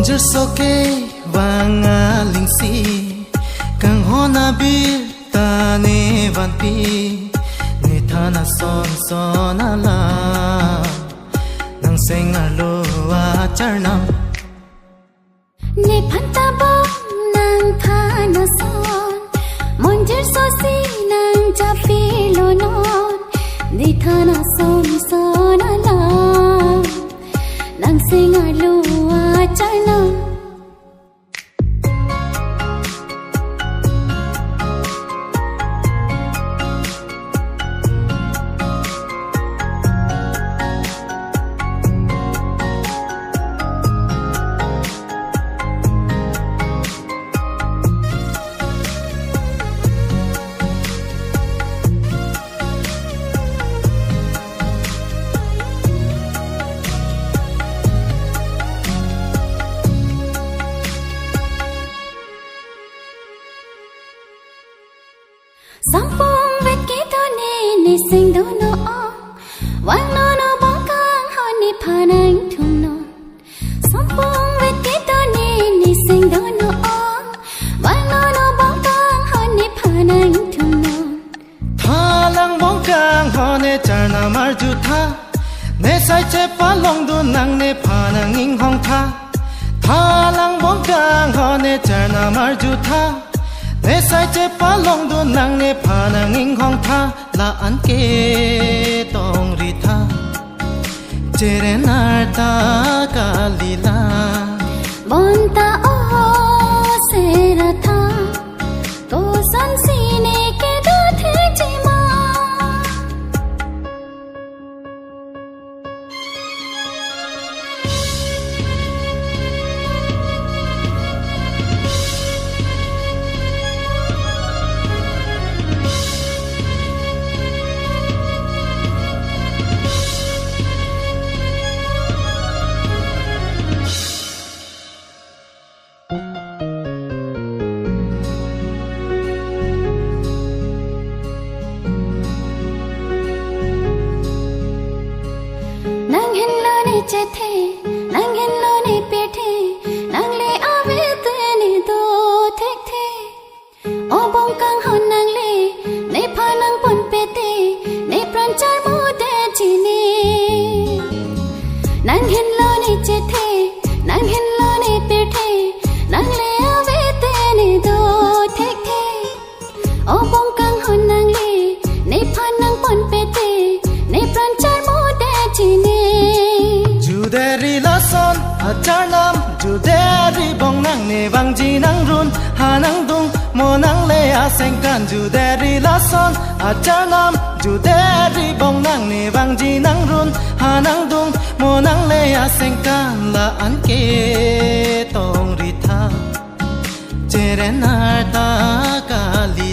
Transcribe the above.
chữ soke vanga linh si kang hona bir ta ne van pi ne thana son son ala nang senga lo a charnam ne phanta bo nang thana son mon chữ so si nang cha phi lo non ne thana son son ala nang senga lo a charnam Sampung vet kita ni sing do no wang no bong kang ho ni phanang thum no Sampung vet kita ni sing do no wang no bong kang ho ni phanang thum no thalang bong kang ho ne charna mar ju tha ne sai che pa long du nang ne phanang ing hong tha thalang bong kang ho ne charna mar ju tha ne sai che pa long du nang ne phanang ing hong tha la an ke tong ri tha chere nar ta ka lila bon ta o se ra tha to san si ne ke do the chi ma nang hen lo ne che the nang hen lo ne pe the nang le ave te ne do thek the o bong kang hon nang le ne pha nang pon pe te ne pran char mo de chi ne nang hen lo ne che the nang hen lo ne pe the nang le ave te ne do thek the o bong kang hon nang le ne pha nang pon pe te ne pran char mo de chi ne Juderi la son a charnam Juderi bong nang ne bang ji nang run ha nang dung mo nang le a seng kan Juderi la son a charnam Juderi bong nang ne bang ji nang run ha nang dung mo nang le a seng kan la an ke tong ri tha chere nar ta ka li